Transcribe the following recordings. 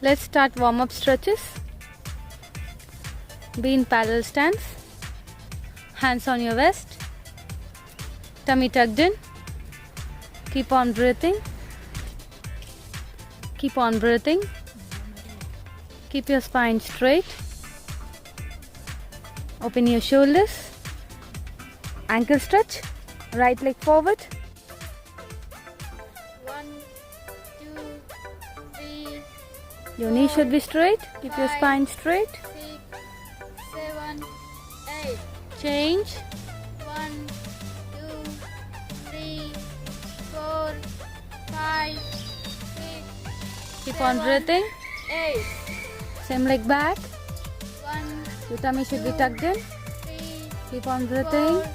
Let's start warm-up stretches. Be in parallel stance. Hands on your waist. Tummy tucked in. Keep on breathing. Keep on breathing. Keep your spine straight. Open your shoulders. Ankle stretch. Right leg forward. 1, 2, 3. Your knee should be straight. Keep your Five. spine straight. 6, 7, 8. Change. 1, 2, 3, 4, 5, 6. Keep on breathing. 8. Same leg back. 1, Your tummy should be tucked in. 3, Keep on breathing. 4,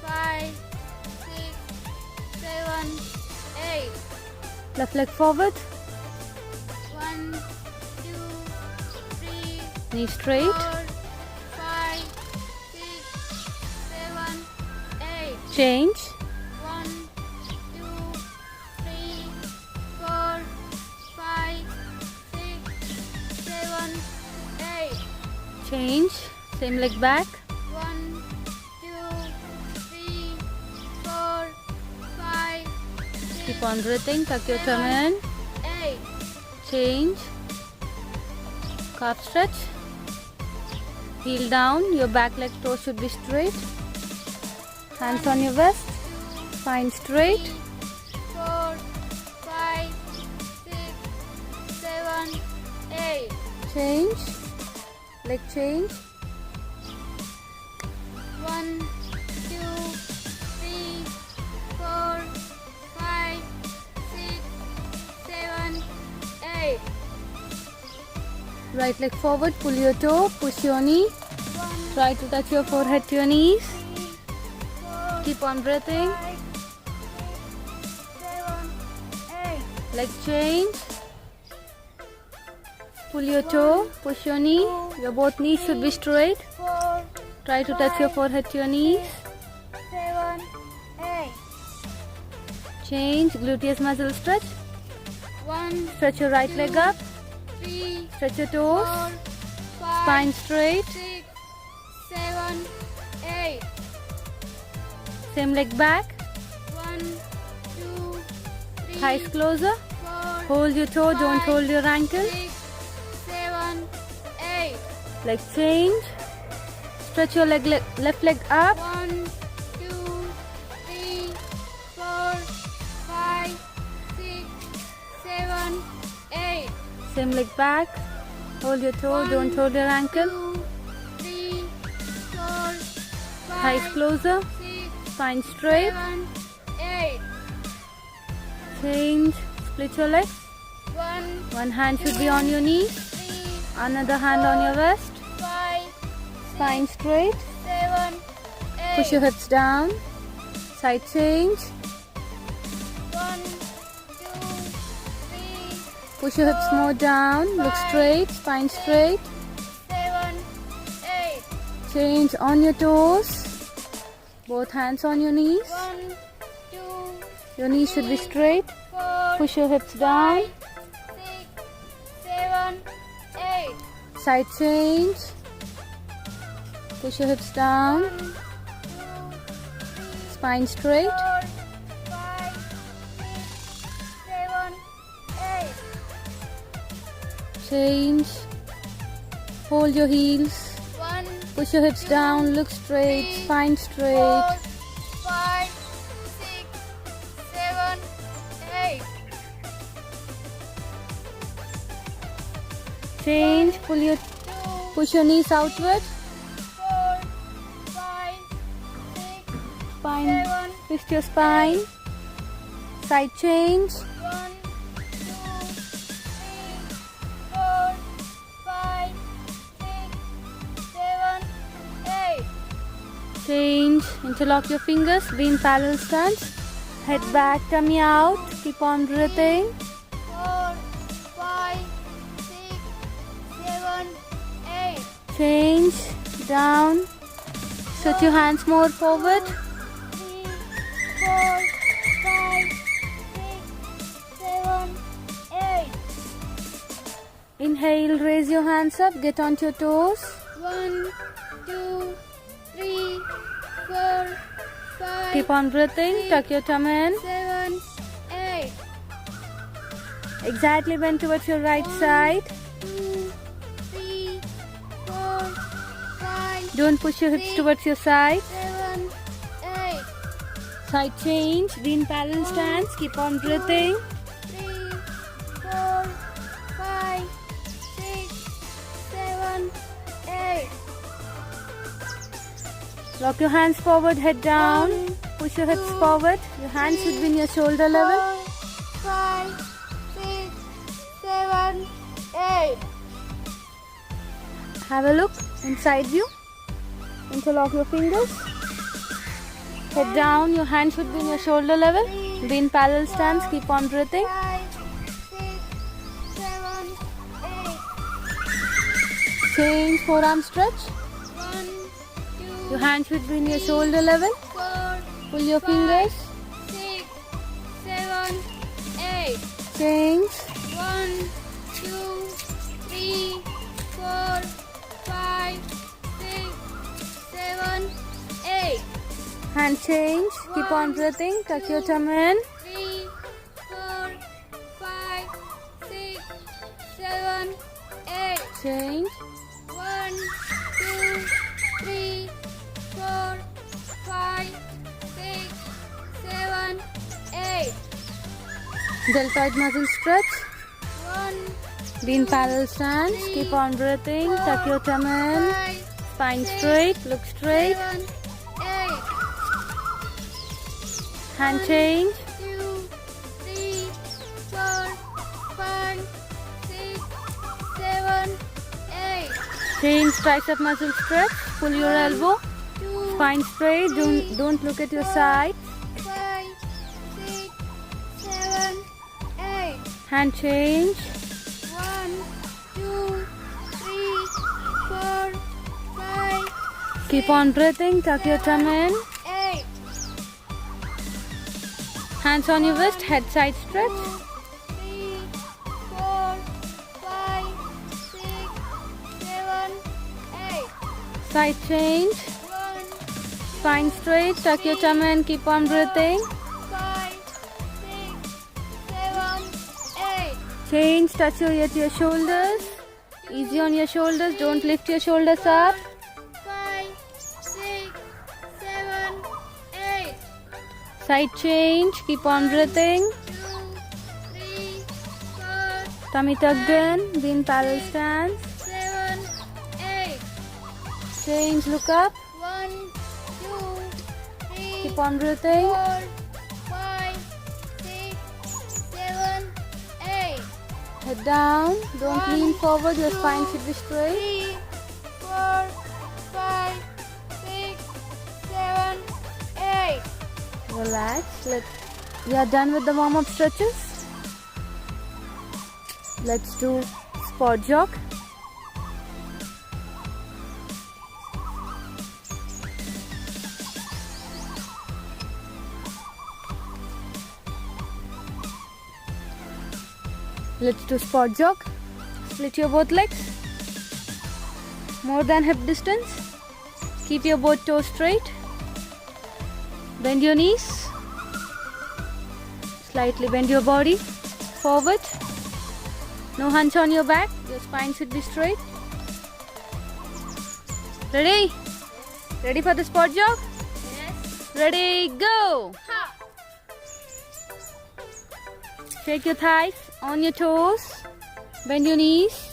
5, 6, 7, 8. Left leg forward. 1, 2, 3, Knee straight. 4, 5, 6, 7, 8. Change. 1, 2, 3, 4, 5, 6, 7, 8. Change. Same leg back. 1, 2, 3, 4, 5, 6, Keep on breathing. Tuck your tummy in. 8. Change. Calf stretch. Heel down. Your back leg toe should be straight. Hands on your waist. Spine straight. 4, 5, 6, 7, 8. Change. Leg change. 1, 2, 3, 4, 5, 6, 7, 8. Right leg forward. Pull your toe. Push your knee. 1, Try to touch your forehead to your knees. 3, 4, Keep on breathing. 5, 6, 7, 8. Leg change. Pull your toe. Push your knee. Your both knees should be straight. 4, Try to touch your forehead to your knees. 7, 8. Change. Gluteus muscle stretch. 1, Stretch your right leg up. 3, Stretch your toes. 4, 5, Spine straight. 6, 7, 8. Same leg back. 1, 2, 3, Thighs closer. 4, Hold your toe. Don't hold your ankle. 6, 7, 8. Leg change. Stretch your left leg up. 1, 2, 3, 4, 5, 6, 7, 8. Same leg back. Hold your toe. Don't hold your ankle. 2, 3, 4, Thighs 5, closer. 6, Spine straight. 7, 8. Change. Split your legs. 1, One hand should be on your knee. 3, Another hand on your waist. 5, Spine straight. 7, 8. Push your hips down. Side change. 1, 2, 3, Push your hips more down. Look straight. Spine straight. 7, 8. Change on your toes. Both hands on your knees. 1, 2, Your knees should be straight. 4, Push your hips down. 6, 7, 8. Side change. Push your hips down. 1, 2, 3, Spine straight. 4, 5, 6, 7, 8. Change. Hold your heels. 1, Push your hips down. Look straight. Spine 4, straight. 5, 6, 7, 8. Change. Push your knees outward. 4, 5, 6, Spine. 7, Twist your spine. Side change. 1, 2, 3, 4, 5, 6, 7, 8. Change. Interlock your fingers. Be in parallel stance. Head back, tummy out. Keep on breathing. 4, 5, 6, 7, 8. Change. Down. Stretch your hands more forward. 3, 4, 5, 6, 7, 8. Inhale, raise your hands up, get onto your toes. 1, 2, 3, 4, 5. Keep on breathing, tuck your tummy in. 7, 8. Exactly bend towards your right side. 2, 3, 4, 5. Don't push your hips towards your side. 7, 8. Side change, be in parallel stance, keep on breathing. 3, 4, 5, 6, 7, 8. Lock your hands forward, head down. Push your hips forward. Your hands should be in your shoulder level. 5, 6, 7, 8. Have a look inside you. Interlock your fingers. Head down. Your hands should be in your shoulder level. Be in parallel stance. Keep on breathing. 5, 6, 7, 8. Change forearm stretch. 1, 2, Your hands should be in your shoulder level. 4, Pull your 5, fingers. 6, 7, 8. Change. 1, 2, 3, 4, 5, 6, 7, 8. Hand change. Keep on breathing. Tuck your tummy in. 3, 4, 5, 6, 7, 8. Change. 1, 2, 3, 4, 5, 6, 7, 8. Deltoid muscle stretch. 1, Be in parallel stance. Keep on breathing. Tuck your tummy in. 5, Spine straight. Look straight. 7, 8. Hand change. 2, 3, 4, 5, 6, 7, 8. Change tricep muscle stretch. Pull your elbow. 2, Spine straight. Don't look at your side. 5, 6, 7, 8. Hand change. 1, 2, 3, 4, 5, Keep on breathing. Tuck your tummy in. 8. Hands on your wrist. Head side stretch. 3, 4, 5, 6, 7, 8. Side change. 1, Spine straight. Tuck your tummy in. Keep on breathing. 5, 6, 7, 8. Change. Touch your ear to your shoulders. Easy on your shoulders. Don't lift your shoulders up. 5, 6, 7, 8. Side change. Keep on breathing. 2, 3, 4, Tummy tucked in. Be in parallel stance. 7, 8. Change. Look up. 1, 2, 3, Keep on breathing. 4, 5, 6, 7, 8. Head down. Don't lean forward. Your spine should be straight. 3, 4, 5, 6, 7, 8. Relax. We are done with the warm-up stretches. Let's do spot jog. Let's do spot jog. Split your both legs. More than hip distance. Keep your both toes straight. Bend your knees. Slightly bend your body forward. No hunch on your back. Your spine should be straight. Ready? Ready for the spot jog? Yes. Ready, go! Ha. Shake your thighs on your toes. Bend your knees.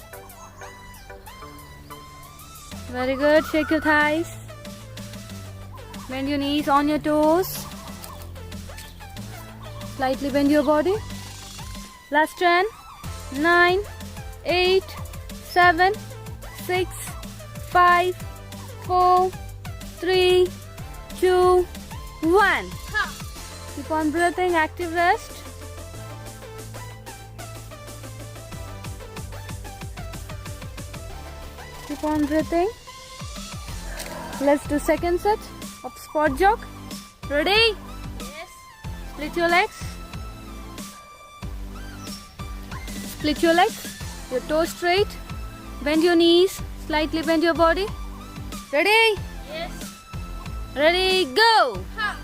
Very good. Shake your thighs. Bend your knees on your toes. Slightly bend your body. Last 10, 9, 8, 7, 6, 5, 4, 3, 2, 1. Ha. Keep on breathing. Active rest. Keep on breathing. Let's do second set of spot jog. Ready? Yes. Split your legs. Split your legs. Your toes straight. Bend your knees. Slightly bend your body. Ready? Yes. Ready, go! Ha.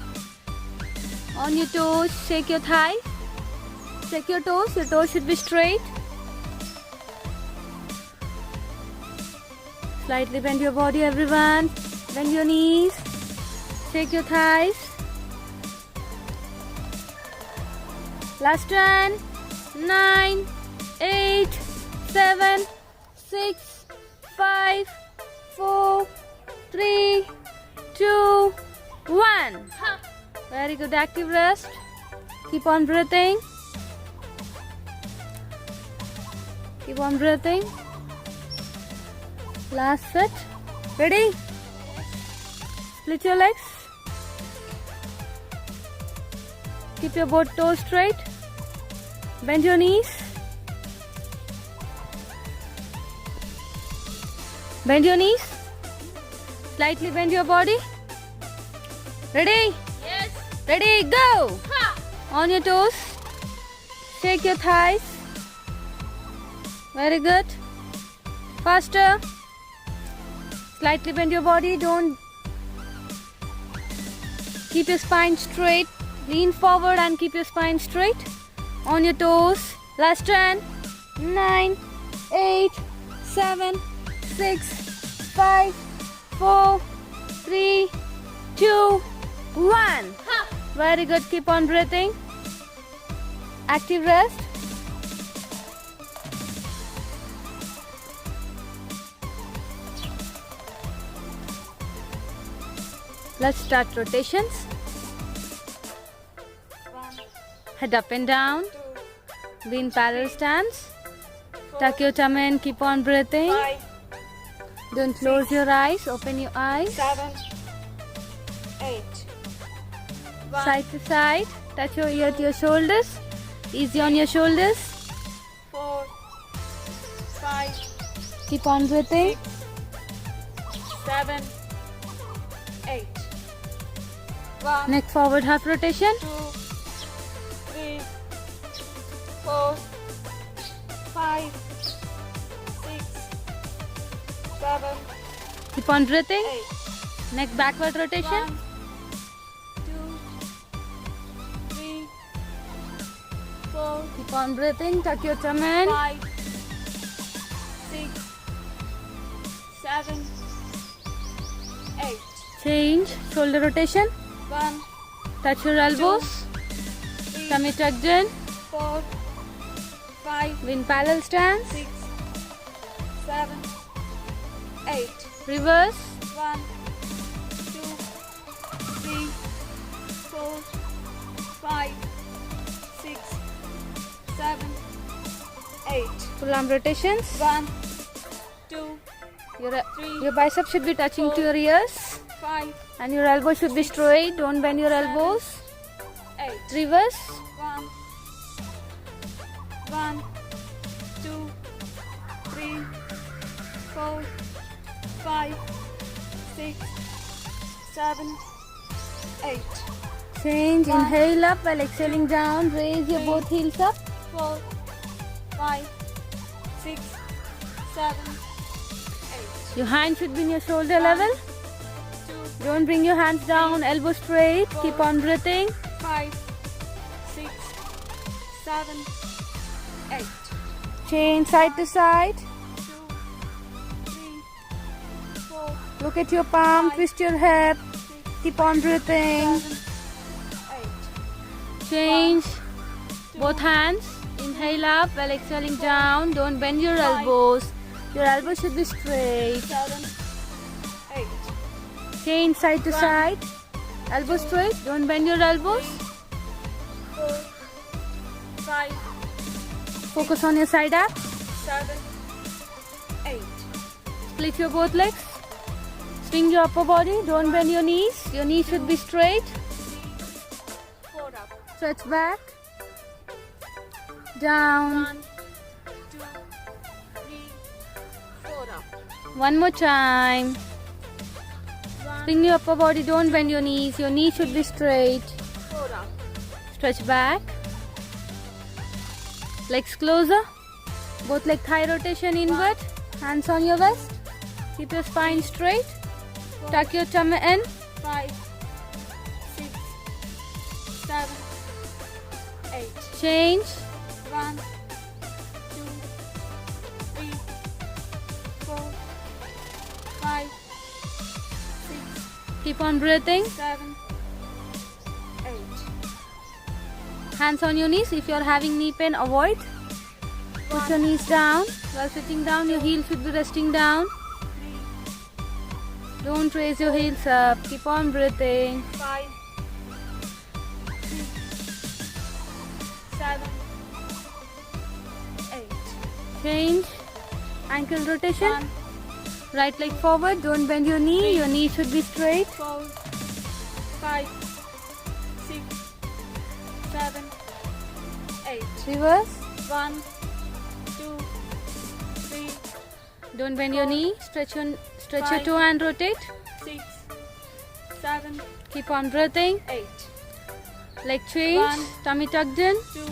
On your toes, shake your thighs. Shake your toes. Your toes should be straight. Slightly bend your body, everyone. Bend your knees. Shake your thighs. Last one. 9, 8, 7, 6, 5, 4, 3, 2, 1. Ha. Very good. Active rest. Keep on breathing. Keep on breathing. Last set. Ready? Split your legs. Keep your both toes straight. Bend your knees. Bend your knees. Slightly bend your body. Ready? Yes. Ready, go! Ha. On your toes. Shake your thighs. Very good. Faster. Slightly bend your body. Don't. Keep your spine straight. Lean forward and keep your spine straight. On your toes. Last 10. 9, 8, 7, 6, 5, 4, 3, 2, 1. Ha. Very good. Keep on breathing. Active rest. Let's start rotations. 1, Head up and down. 2, Be in parallel stance. 4, Tuck your tummy and keep on breathing. 5, Don't close your eyes. Open your eyes. 7, 8. 1, Side to side. Touch your ear to your shoulders. Easy on your shoulders. 4, 5, Keep on breathing. 7, 8. 1, Neck forward half rotation. 2, 3, 4, 5, 6, 7, Keep on breathing. 8. Neck backward rotation. 1, 2, 3, 4, Keep on breathing. Tuck your tummy in. 5, 6, 7, 8. Change. Shoulder rotation. 1, Touch your elbows. 3, Tummy tucked in. 4, 5, Be in parallel stance. 6, 7, 8. Reverse. 1, 2, 3, 4, 5, 6, 7, 8. Full arm rotations. 1, 2, Your bicep should be touching to your ears. 5, And your elbow should be straight. Don't bend your elbows. 8. Reverse. 1, 1, 2, 3, 4, 5, 6, 7, 8. Change. Inhale up while exhaling down. Raise your both heels up. 4, 5, 6, 7, 8. Your hand should be in your shoulder level. 2, Don't bring your hands down. Elbow straight. Keep on breathing. 5, 6, 7, 8. Change side to side. 2, 3, 4, Look at your palm. Twist your hip. 6, Keep on breathing. 7, 8. Change. Both hands. Inhale up while exhaling down. Don't bend your elbows. Your elbows should be straight. 7, 8. Change side to side. Elbow straight. Don't bend your elbows. 4, 5, Focus on your side abs. 7, 8. Split your both legs. Swing your upper body. Don't bend your knees. Your knees should be straight. 4 up. Stretch back. Down. 1, 2, 3, 4 up. One more time. 1, Swing your upper body. Don't bend your knees. Your knees should be straight. 4 up. Stretch back. Legs closer. Both leg thigh rotation inward. Hands on your waist. Keep your spine straight. Tuck your tummy in. 5, 6, 7, 8. Change. 1, 2, 3, 4, 5, 6, Keep on breathing. 7, 8. Hands on your knees. If you are having knee pain, avoid. Put your knees down. While sitting down, your heels should be resting down. 3, Don't raise your heels up. Keep on breathing. 5, 6, 7, 8. Change. Ankle rotation. 1, Right leg forward. Don't bend your knee. Your knee should be straight. 4, 5, 6, 7, 8. Reverse. 1, 2, 3, Don't bend your knee. Stretch your Five. toe and rotate. 6, 7, Keep on breathing. 8. Leg change. One. Tummy tucked in. 2,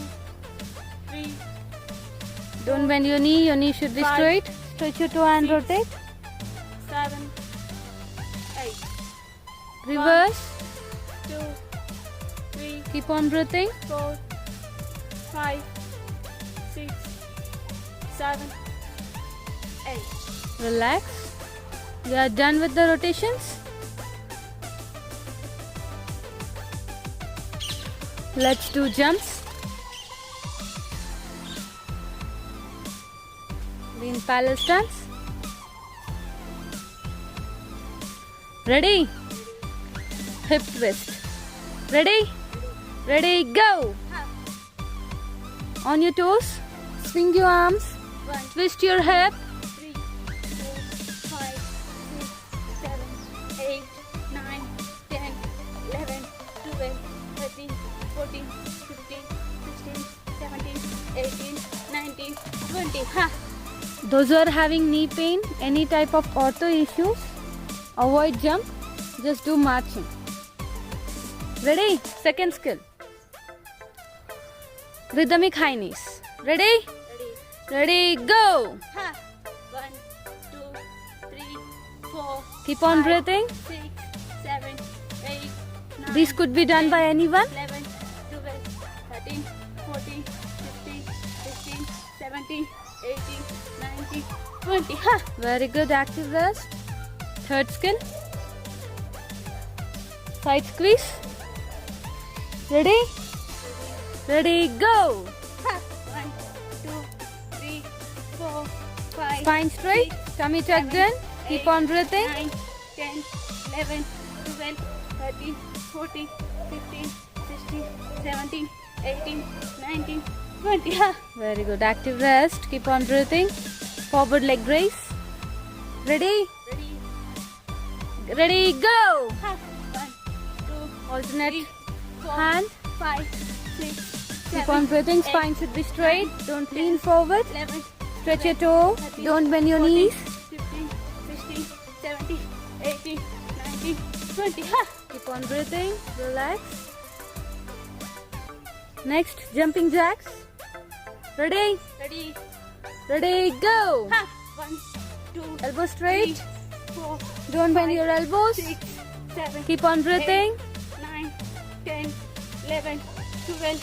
3, Don't bend your knee. Your knee should be Five. straight. Stretch your toe and Six. rotate. 7, 8. Reverse. 2, 3, Keep on breathing. 4, 5, 6, 7, 8. Relax. We are done with the rotations. Let's do jumps. Be in parallel stance. Ready? Hip twist. Ready? Ready, go! On your toes. Swing your arms. 1, Twist your hip. 3, 4, 5, 6, 7, 8, 9, 10, 11, 12, 13, 14, 15, 16, 17, 18, 19, 20. Ha! Those who are having knee pain, any type of ortho issues, avoid jump. Just do marching. Ready? Second skill. Rhythmic high knees. Ready? Ready? Ready, go! Ha! 1, 2, 3, 4. Keep on 5, breathing. 6, 7, 8, 9. This could be done by anyone. 11, 12, 13, 14, 15, 16, 17, 18, 19, 20. Ha! Very good, active rest. Third skill. Side squeeze. Ready? Ready, go! Ha! 1, 2, 3, 4, 5. Spine straight, tummy tucked in. Keep on breathing. 9, 10, 11, 12, 13, 14, 15, 16, 17, 18, 19, 20. Ha! Very good, active rest. Keep on breathing. Forward leg raise. Ready? Ready? Ready, go! Ha! 1, 2, Alternate 3, 4, hand. 5, 6, 7, Keep on breathing. 8, Spine should be straight. Don't lean forward. 11, Stretch your toe. 13, Don't bend your 14, knees. 15, 16, 17, 18, 19, 20. Ha! Keep on breathing. Relax. Next, jumping jacks. Ready? Ready? Ready, go! Ha! 1, 2, Elbow straight. 3, 4, Don't bend 5, your elbows. 6, 7, Keep on breathing. 9, 10, 11, 12,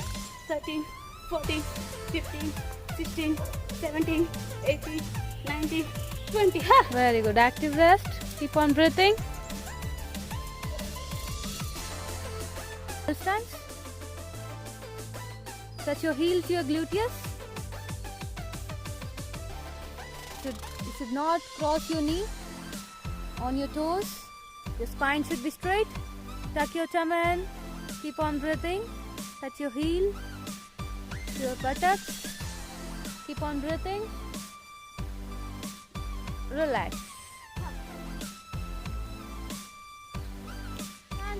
13, 14, 15, 16, 17, 18, 19, 20. Ha! Very good. Active rest. Keep on breathing. Stance. Touch your heel to your gluteus. You should not cross your knee. On your toes. Your spine should be straight. Tuck your tummy in. Keep on breathing. Touch your heel to your buttocks. Keep on breathing. Relax.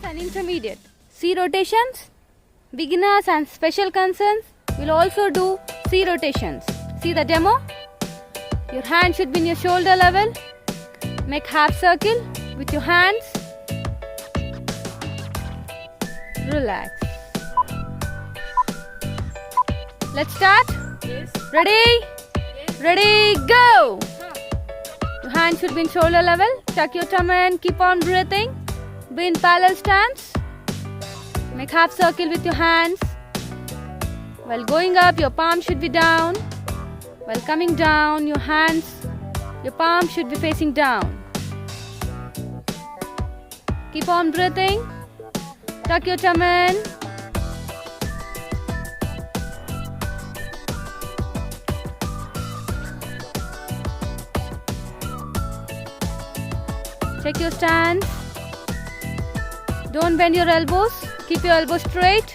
And intermediate. C rotations. Beginners and special concerns will also do C rotations. See the demo? Your hand should be in your shoulder level. Make half circle with your hands. Relax. Let's start. Yes. Ready? Yes. Ready, go! Your hands should be in shoulder level. Tuck your tummy in. Keep on breathing. Be in parallel stance. Make half circle with your hands. While going up, your palms should be down. While coming down, your palms should be facing down. Keep on breathing. Tuck your tummy in. Check your stance. Don't bend your elbows. Keep your elbows straight.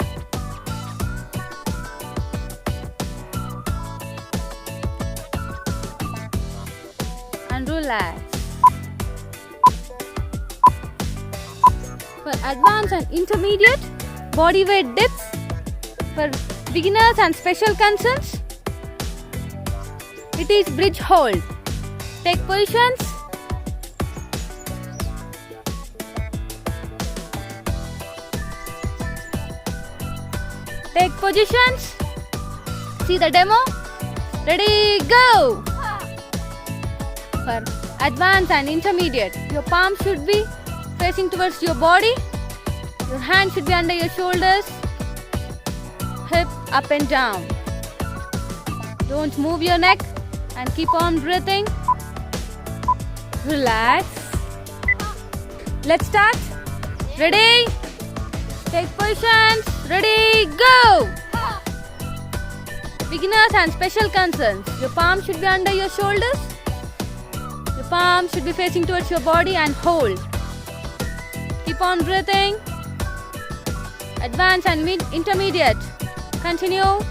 And relax. For advanced and intermediate, body weight dips. For beginners and special concerns, it is bridge hold. Take positions. Take positions. See the demo. Ready, go! For advanced and intermediate, your palms should be facing towards your body. Your hands should be under your shoulders. Hip up and down. Don't move your neck and keep on breathing. Relax. Let's start. Ready? Take positions. Ready, go! Beginners and special concerns. Your palms should be under your shoulders. Your palms should be facing towards your body and hold. Keep on breathing. Advanced and intermediate. Continue.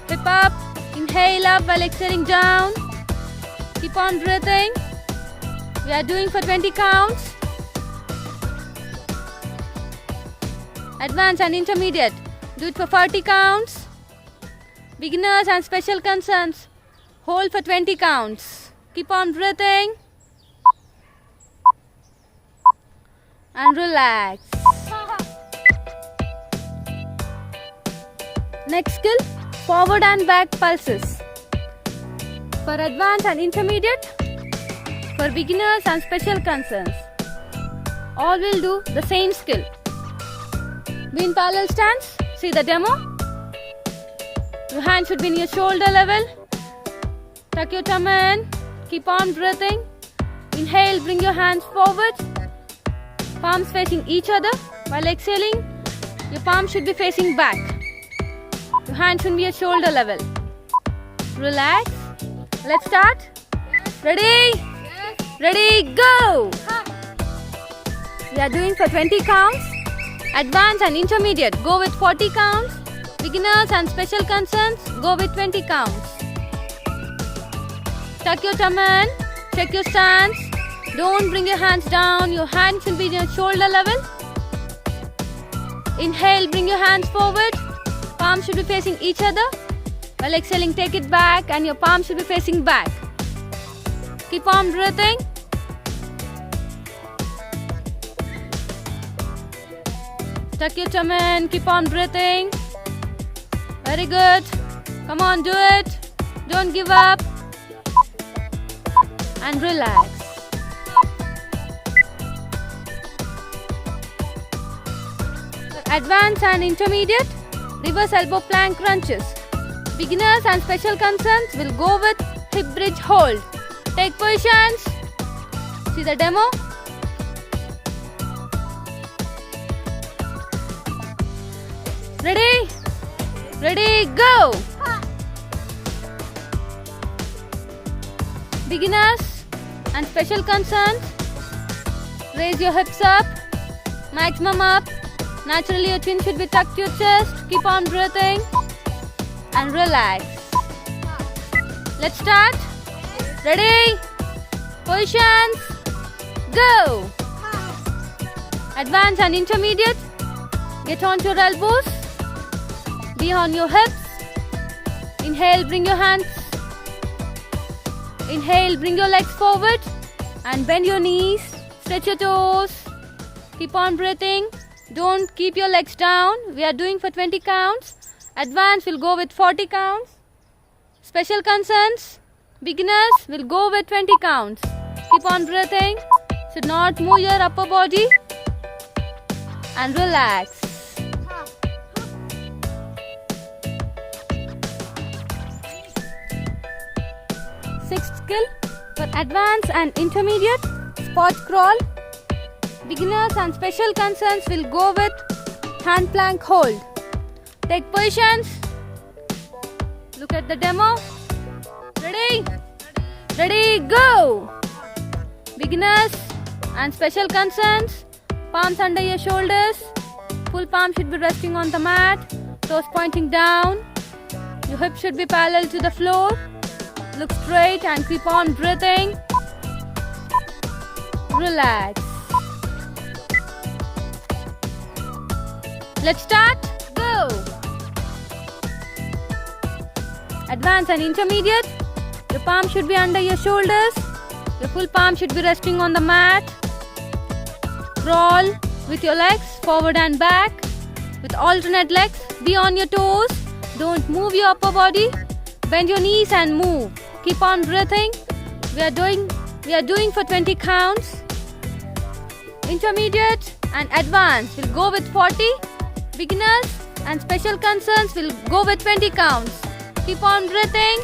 Hip up. Inhale up while exhaling down. Keep on breathing. We are doing for 20 counts. Advanced and intermediate. Do it for 40 counts. Beginners and special concerns. Hold for 20 counts. Keep on breathing. And relax. Next skill, forward and back pulses. For advanced and intermediate, for beginners and special concerns, all will do the same skill. Be in parallel stance. See the demo. Your hands should be in your shoulder level. Tuck your tummy in. Keep on breathing. Inhale, bring your hands forward. Palms facing each other. While exhaling, your palms should be facing back. Your hands should be at shoulder level. Relax. Let's start. Ready? Ready, go! We are doing for 20 counts. Advanced and intermediate, go with 40 counts. Beginners and special concerns, go with 20 counts. Tuck your tummy in. Check your stance. Don't bring your hands down. Your hands should be in your shoulder level. Inhale, bring your hands forward. Palms should be facing each other. While exhaling, take it back and your palms should be facing back. Keep on breathing. Tuck your tummy in. Keep on breathing. Very good. Come on, do it. Don't give up. And relax. Advanced and intermediate, reverse elbow plank crunches. Beginners and special concerns will go with hip bridge hold. Take positions. See the demo. Ready? Ready, go! Beginners and special concerns, raise your hips up, maximum up. Naturally, your chin should be tucked to your chest. Keep on breathing and relax. Let's start. Ready? Positions. Go! Advanced and intermediate, get onto your elbows. Be on your hips. Inhale, bring your hands. Inhale, bring your legs forward and bend your knees. Stretch your toes. Keep on breathing. Don't keep your legs down. We are doing for 20 counts. Advanced will go with 40 counts. Special concerns, Beginners will go with 20 counts. Keep on breathing. Should not move your upper body. And relax. Sixth skill for advanced and intermediate, spot crawl. Beginners and special concerns will go with hand plank hold. Take positions. Look at the demo. Ready? Ready, go! Beginners and special concerns, palms under your shoulders. Full palm should be resting on the mat. Toes pointing down. Your hips should be parallel to the floor. Look straight and keep on breathing. Relax. Let's start. Go! Advanced and intermediate. Your palm should be under your shoulders. Your full palm should be resting on the mat. Crawl with your legs forward and back. With alternate legs, be on your toes. Don't move your upper body. Bend your knees and move. Keep on breathing. We are doing for 20 counts. Intermediate and advanced will go with 40. Beginners and special concerns will go with 20 counts. Keep on breathing.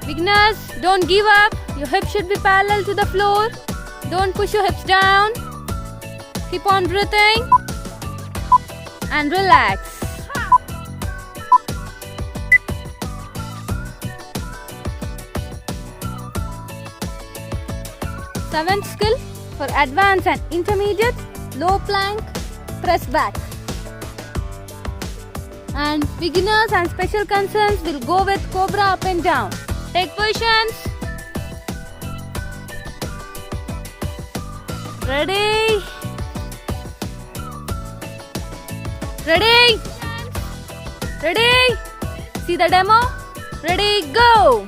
Beginners, don't give up. Your hips should be parallel to the floor. Don't push your hips down. Keep on breathing. And relax. Seventh skill for advanced and intermediate, low plank, press back. And beginners and special concerns will go with cobra up and down. Take positions. Ready? Ready? Ready? See the demo? Ready, go!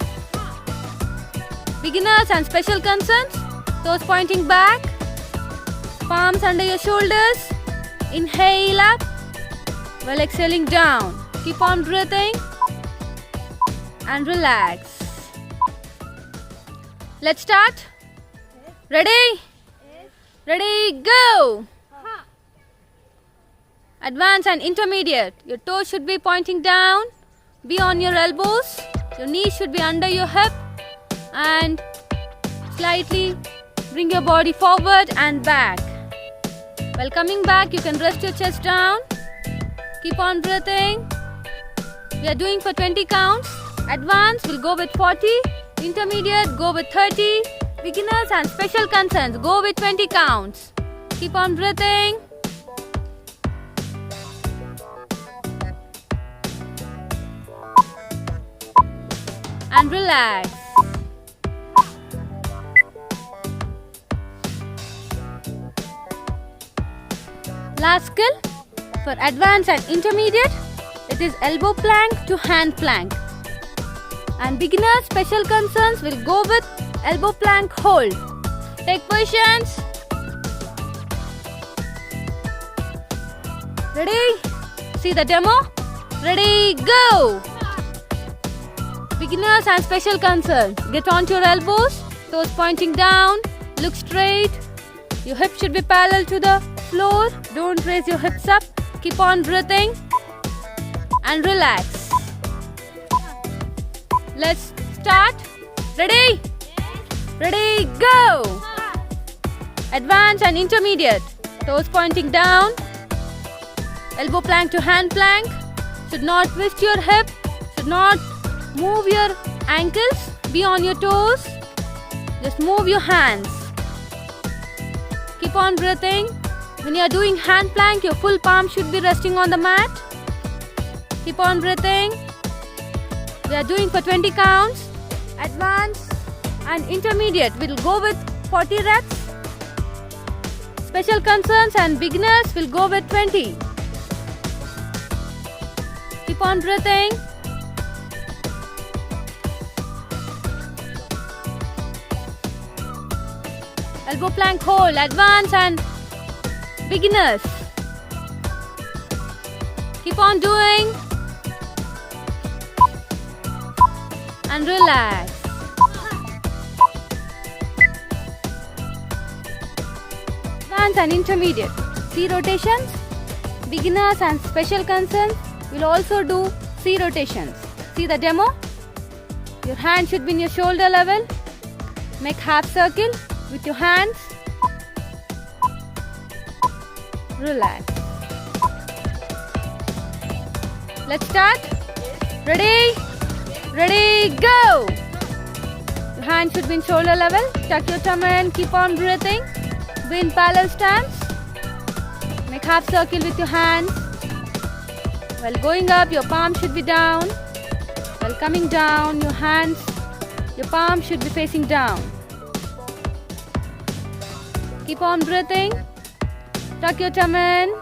Beginners and special concerns, toes pointing back, palms under your shoulders. Inhale up while exhaling down. Keep on breathing and relax. Let's start. Ready? Ready, go! Advanced and intermediate. Your toes should be pointing down. Be on your elbows. Your knees should be under your hip. And slightly bring your body forward and back. While coming back, you can rest your chest down. Keep on breathing. We are doing for 20 counts. Advanced will go with 40. Intermediate go with 30. Beginners and special concerns go with 20 counts. Keep on breathing. And relax. Last skill for advanced and intermediate, it is elbow plank to hand plank. And beginners special concerns will go with elbow plank hold. Take positions. Ready? See the demo? Ready, go! Beginners and special concerns, get onto your elbows, toes pointing down, look straight. Your hips should be parallel to the floor. Don't raise your hips up. Keep on breathing and relax. Let's start. Ready? Ready, go! Advanced and intermediate. Toes pointing down. Elbow plank to hand plank. Should not twist your hip. Should not move your ankles. Be on your toes. Just move your hands. Keep on breathing. When you are doing hand plank, your full palm should be resting on the mat. Keep on breathing. We are doing for 20 counts. Advanced and intermediate will go with 40 reps. Special concerns and beginners will go with 20. Keep on breathing. Elbow plank hold, advanced and beginners. Keep on doing and relax. advanced and intermediate. C rotations. Beginners and special concerns will also do C rotations. See the demo? Your hand should be in your shoulder level. Make half circle with your hands. Relax. Let's start. Ready? Ready, go! Your hand should be in shoulder level. Tuck your tummy and keep on breathing. Be in parallel stance. Make half circle with your hands. While going up, your palm should be down. While coming down, your palm should be facing down. Keep on breathing. Tuck your tummy in.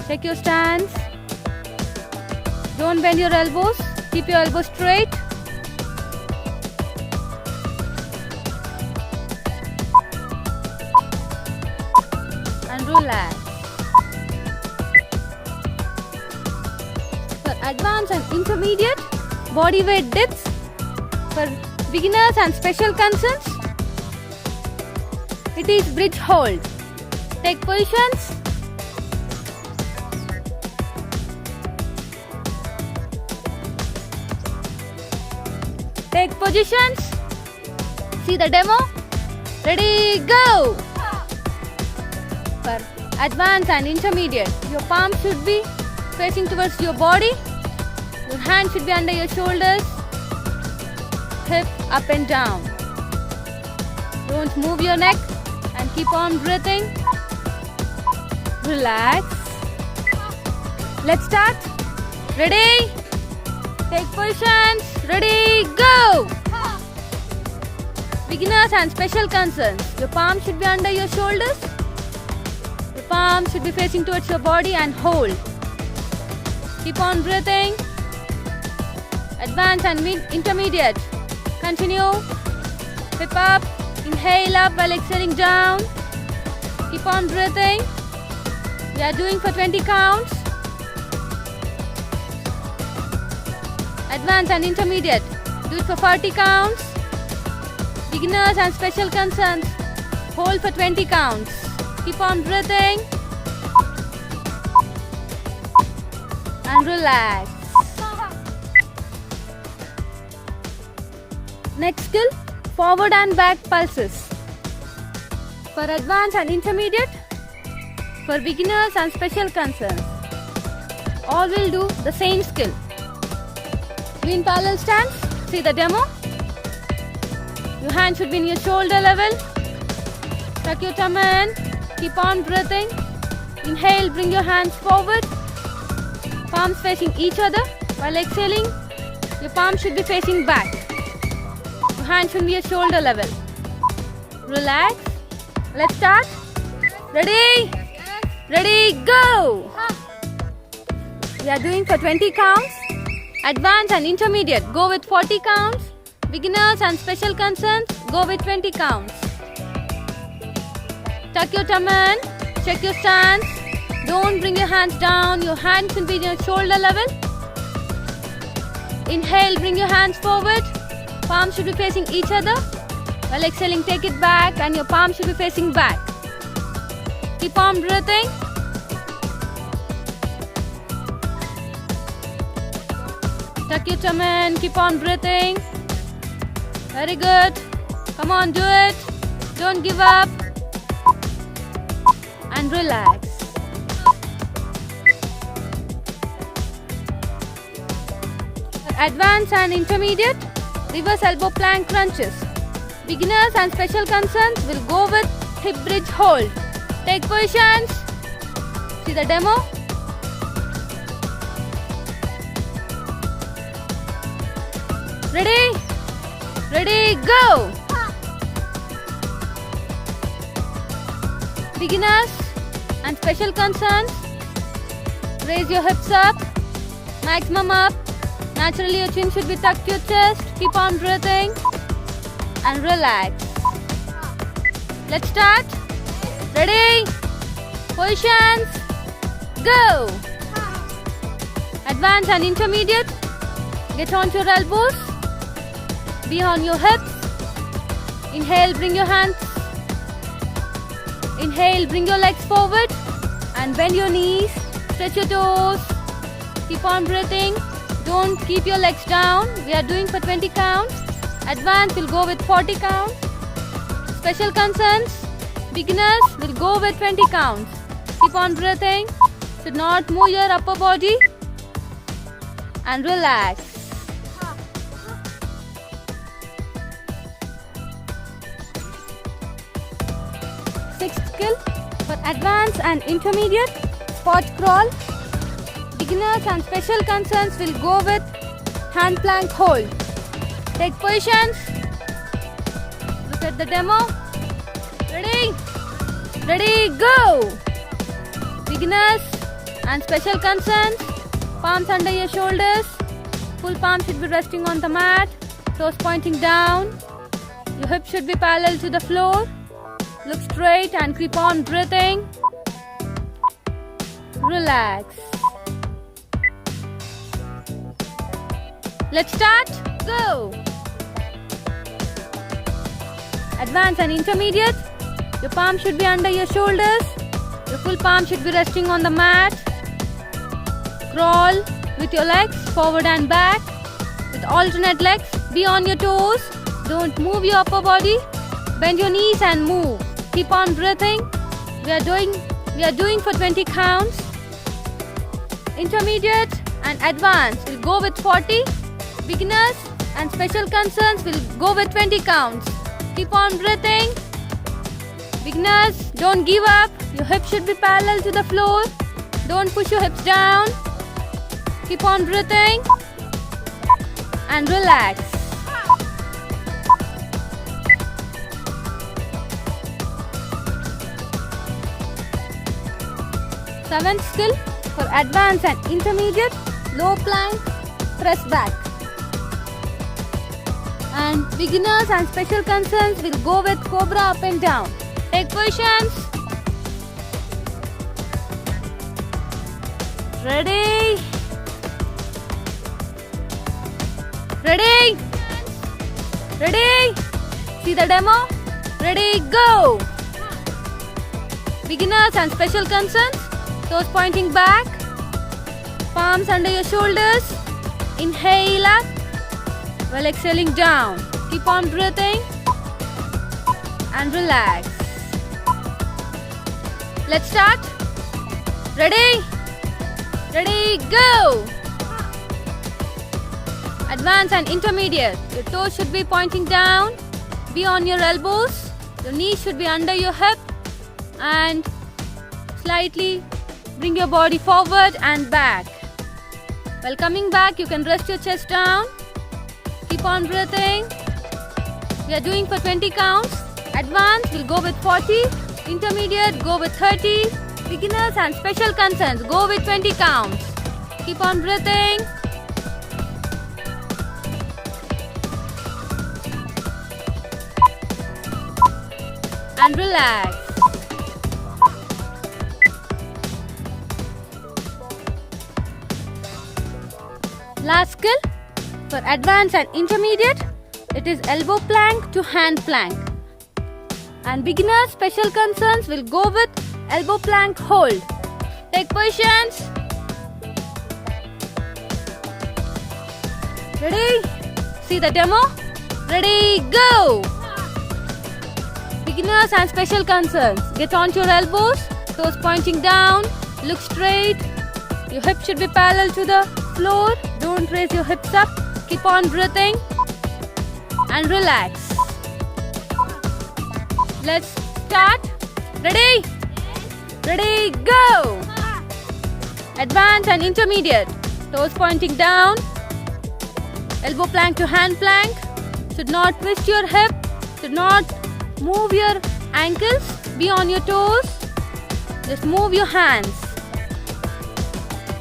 Check your stance. Don't bend your elbows. Keep your elbows straight. And relax. For advanced and intermediate, body weight dips. For beginners and special concerns, it is bridge hold. Take positions. Take positions. See the demo? Ready, go! For advanced and intermediate, your palm should be facing towards your body. Your hand should be under your shoulders. Hip up and down. Don't move your neck and keep on breathing. Relax. Let's start. Ready? Take positions. Ready, go! Beginners and special concerns. Your palm should be under your shoulders. Your palm should be facing towards your body and hold. Keep on breathing. Advanced and intermediate. Continue. Hip up. Inhale up while exhaling down. Keep on breathing. We are doing for 20 counts. Advanced and intermediate. Do it for 40 counts. Beginners and special concerns. Hold for 20 counts. Keep on breathing. And relax. Next skill, forward and back pulses. For advanced and intermediate, for beginners and special concerns, all will do the same skill. Be in parallel stance. See the demo? Your hand should be in your shoulder level. Tuck your tummy in. Keep on breathing. Inhale, bring your hands forward. Palms facing each other. While exhaling, your palm should be facing back. Your hand should be at shoulder level. Relax. Let's start. Ready? Ready, go! We are doing for 20 counts. Advanced and intermediate, go with 40 counts. Beginners and special concerns, go with 20 counts. Tuck your tummy in. Check your stance. Don't bring your hands down. Your hands should be in your shoulder level. Inhale, bring your hands forward. Palms should be facing each other. While exhaling, take it back and your palm should be facing back. Keep on breathing. Tuck your tummy in. Keep on breathing. Very good. Come on, do it. Don't give up. And relax. Advanced and intermediate, reverse elbow plank crunches. Beginners and special concerns will go with hip bridge hold. Take positions. See the demo? Ready? Ready, go! Beginners and special concerns, raise your hips up, maximum up. Naturally, your chin should be tucked to your chest. Keep on breathing and relax. Let's start. Ready? Positions. Go. Advanced and intermediate. Get onto your elbows. Be on your hips. Inhale, bring your hands. Inhale, bring your legs forward and bend your knees. Stretch your toes. Keep on breathing. Don't keep your legs down. We are doing for 20 counts. Advanced will go with 40 counts. Special concerns, beginners will go with 20 counts. Keep on breathing. Should not move your upper body. And relax. Sixth skill for advanced and intermediate, spot crawl. Beginners and special concerns will go with hand plank hold. Take positions. Look at the demo. Ready? Ready, go! Beginners and special concerns, palms under your shoulders. Full palm should be resting on the mat. Toes pointing down. Your hips should be parallel to the floor. Look straight and keep on breathing. Relax. Let's start. Go. Advanced and intermediate. Your palm should be under your shoulders. Your full palm should be resting on the mat. Crawl with your legs forward and back. With alternate legs, be on your toes. Don't move your upper body. Bend your knees and move. Keep on breathing. We are doing for 20 counts. Intermediate and advanced will go with 40. Beginners and special concerns will go with 20 counts. Keep on breathing. Beginners, don't give up. Your hips should be parallel to the floor. Don't push your hips down. Keep on breathing. And relax. Seventh skill for advanced and intermediate, low plank, press back. And beginners and special concerns will go with cobra up and down. Take positions. Ready? Ready? Ready? See the demo? Ready, go! Beginners and special concerns, toes pointing back, palms under your shoulders. Inhale up while exhaling down. Keep on breathing and relax. Let's start. Ready? Ready, go! Advanced and intermediate. Your toes should be pointing down. Be on your elbows. Your knees should be under your hip. And slightly bring your body forward and back. While coming back, you can rest your chest down. Keep on breathing. We are doing for 20 counts. Advanced will go with 40. Intermediate go with 30. Beginners and special concerns go with 20 counts. Keep on breathing. And relax. Last skill for advanced and intermediate, it is elbow plank to hand plank. And beginners special concerns will go with elbow plank hold. Take positions. Ready? See the demo? Ready, go! Beginners and special concerns, get onto your elbows, toes pointing down, look straight. Your hips should be parallel to the floor. Don't raise your hips up. Keep on breathing and relax. Let's start. Ready? Ready, go! Advanced and intermediate. Toes pointing down. Elbow plank to hand plank. Should not twist your hip. Should not move your ankles. Be on your toes. Just move your hands.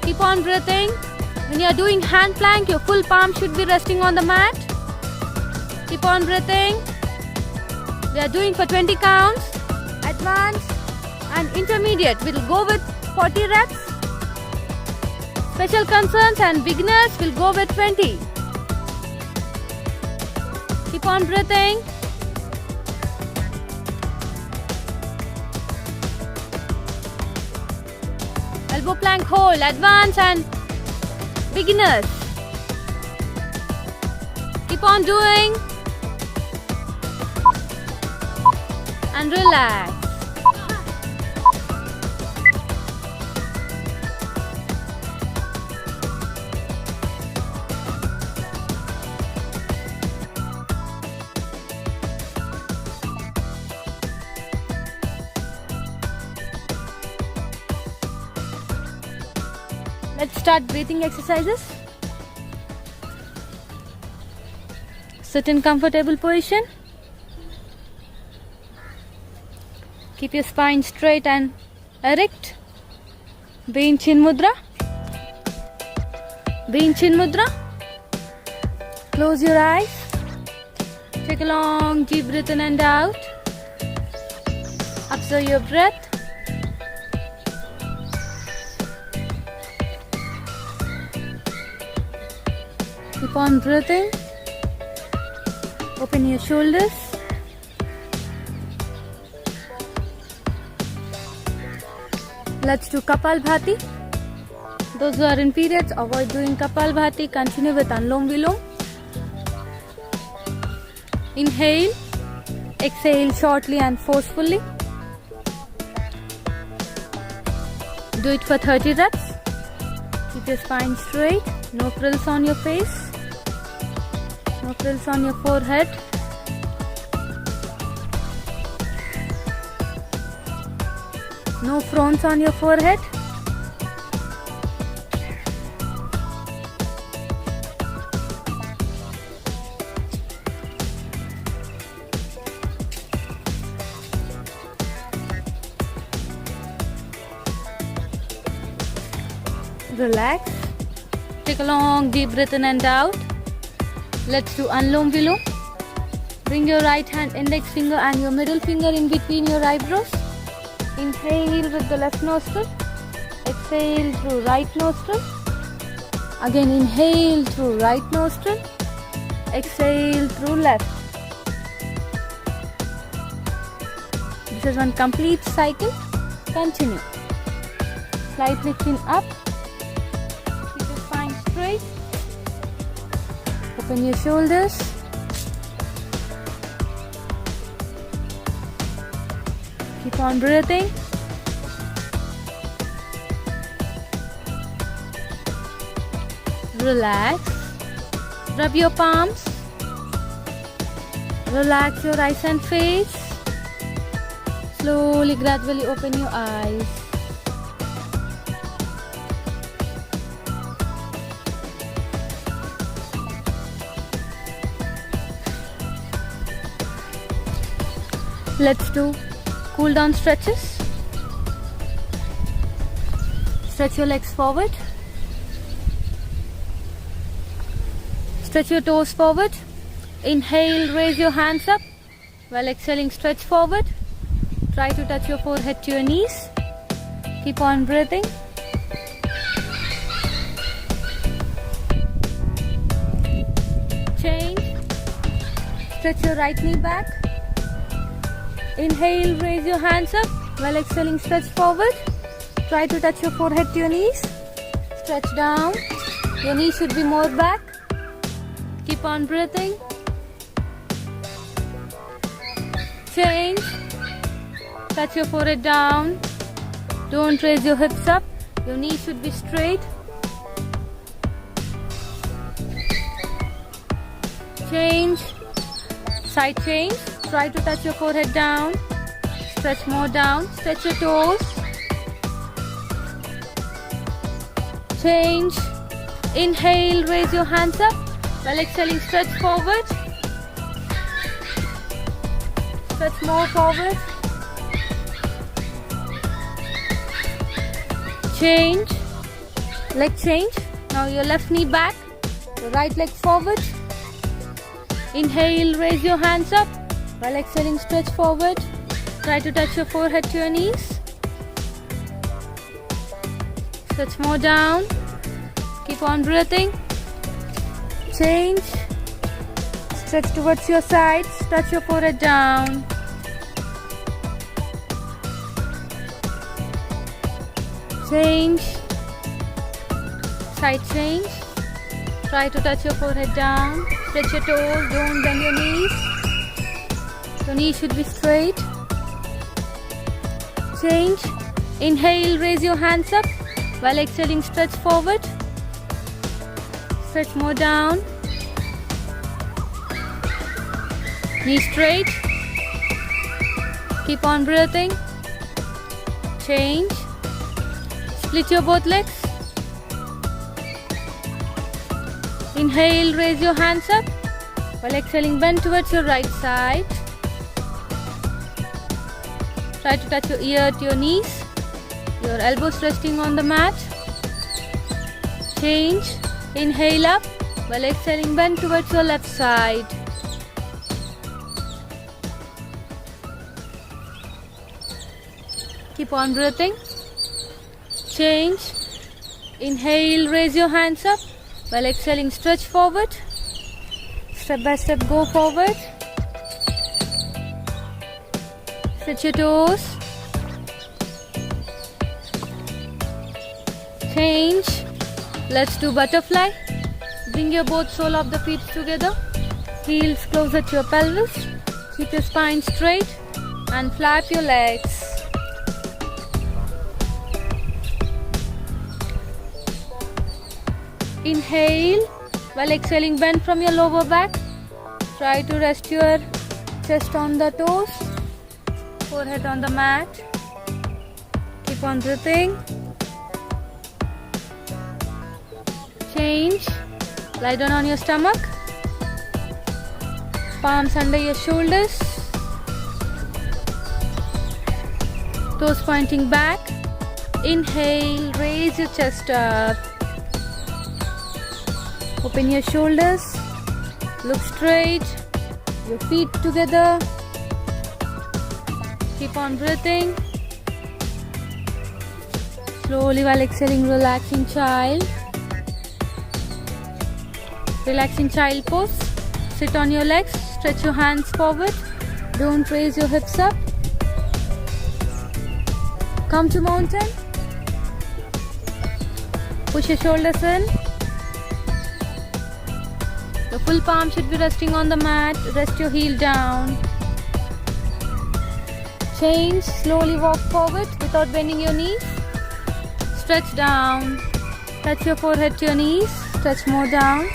Keep on breathing. When you are doing hand plank, your full palm should be resting on the mat. Keep on breathing. We are doing for 20 counts. Advanced and intermediate will go with 40 reps. Special concerns and beginners will go with 20. Keep on breathing. Elbow plank hold, advanced and beginners. Keep on doing. And relax. Let's start breathing exercises. Sit in comfortable position. Keep your spine straight and erect. Be in Chin Mudra. Be in Chin Mudra. Close your eyes. Take a long deep breath in and out. Observe your breath. Keep on breathing. Open your shoulders. Let's do Kapalbhati. Those who are in periods, avoid doing Kapalbhati. Continue with Anulom Vilom. Inhale. Exhale shortly and forcefully. Do it for 30 reps. Keep your spine straight. No frills on your face. No frills on your forehead. No frowns on your forehead. Relax. Take a long deep breath in and out. Let's do Anulom Vilom. Bring your right hand index finger and your middle finger in between your eyebrows. Inhale with the left nostril. Exhale through right nostril. Again inhale through right nostril. Exhale through left. This is one complete cycle. Continue. Slightly chin up. Keep your spine straight. Open your shoulders. Keep on breathing. Relax. Rub your palms. Relax your eyes and face. Slowly, gradually open your eyes. Let's do cool down stretches. Stretch your legs forward. Stretch your toes forward. Inhale, raise your hands up. While exhaling, stretch forward. Try to touch your forehead to your knees. Keep on breathing. Change. Stretch your right knee back. Inhale, raise your hands up. While exhaling, stretch forward. Try to touch your forehead to your knees. Stretch down. Your knees should be more back. Keep on breathing. Change. Touch your forehead down. Don't raise your hips up. Your knees should be straight. Change. Side change. Try to touch your forehead down. Stretch more down. Stretch your toes. Change. Inhale, raise your hands up. While exhaling, stretch forward. Stretch more forward. Change. Leg change. Now your left knee back. Your right leg forward. Inhale, raise your hands up. While exhaling, stretch forward. Try to touch your forehead to your knees. Stretch more down. Keep on breathing. Change. Stretch towards your sides. Touch your forehead down. Change. Side change. Try to touch your forehead down. Stretch your toes. Don't bend your knees. Your knees should be straight. Change. Inhale, raise your hands up. While exhaling, stretch forward. Stretch more down. Knees straight. Keep on breathing. Change. Split your both legs. Inhale, raise your hands up. While exhaling, bend towards your right side. Try to touch your ear to your knees. Your elbows resting on the mat. Change. Inhale up. While exhaling, bend towards your left side. Keep on breathing. Change. Inhale, raise your hands up. While exhaling, stretch forward. Step by step, go forward. Stretch your toes. Change. Let's do butterfly. Bring your both sole of the feet together. Heels closer to your pelvis. Keep your spine straight and flap your legs. Inhale. While exhaling, bend from your lower back. Try to rest your chest on the toes. Forehead on the mat. Keep on breathing. Change. Lie down on your stomach. Palms under your shoulders. Toes pointing back. Inhale. Raise your chest up. Open your shoulders. Look straight. Your feet together. Keep on breathing. Slowly while exhaling, relaxing child. Relaxing child pose. Sit on your legs. Stretch your hands forward. Don't raise your hips up. Come to mountain. Push your shoulders in. The full palm should be resting on the mat. Rest your heel down. Change. Slowly walk forward without bending your knees. Stretch down. Touch your forehead to your knees. Stretch more down.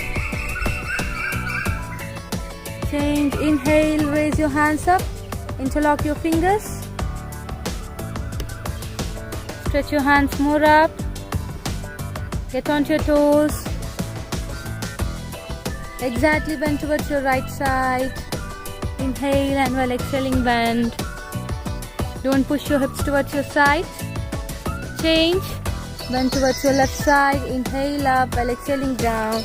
Change. Inhale. Raise your hands up. Interlock your fingers. Stretch your hands more up. Get onto your toes. Exactly bend towards your right side. Inhale and while exhaling, bend. Don't push your hips towards your sides. Change. Bend towards your left side. Inhale up while exhaling down.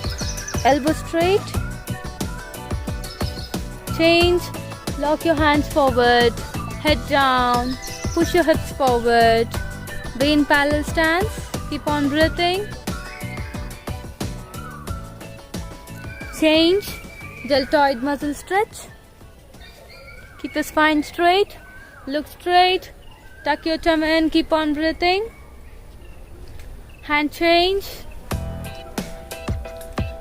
Elbow straight. Change. Lock your hands forward. Head down. Push your hips forward. Be in parallel stance. Keep on breathing. Change. Deltoid muscle stretch. Keep your spine straight. Look straight. Tuck your tummy in. Keep on breathing. Hand change.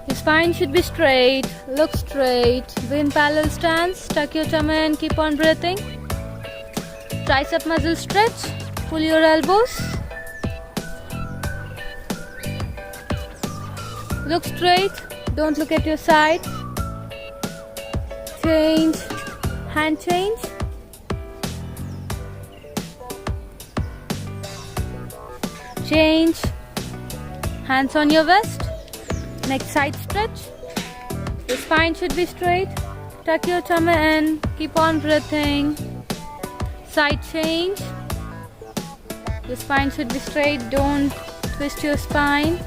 Your spine should be straight. Look straight. Be in parallel stance. Tuck your tummy in. Keep on breathing. Tricep muscle stretch. Pull your elbows. Look straight. Don't look at your side. Change. Hand change. Change. Hands on your waist. Next side stretch. Your spine should be straight. Tuck your tummy in. Keep on breathing. Side change. Your spine should be straight. Don't twist your spine.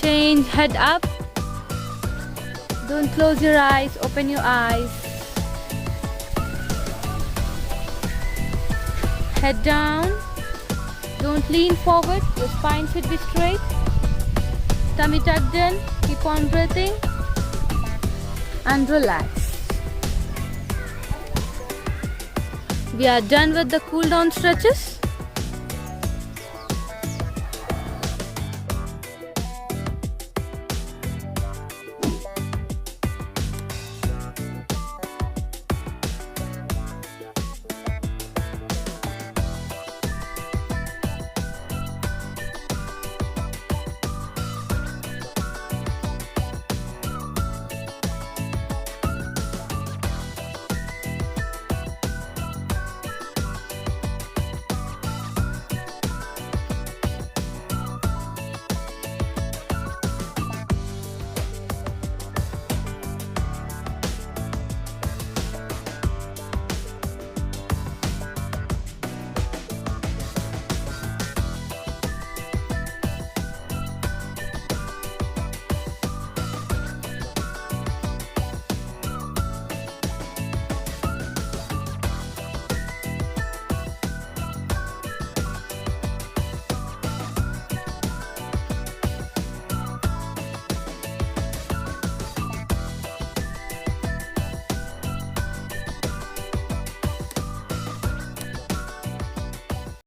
Change. Head up. Don't close your eyes. Open your eyes. Head down. Don't lean forward. Your spine should be straight. Tummy tucked in. Keep on breathing. And relax. We are done with the cool down stretches.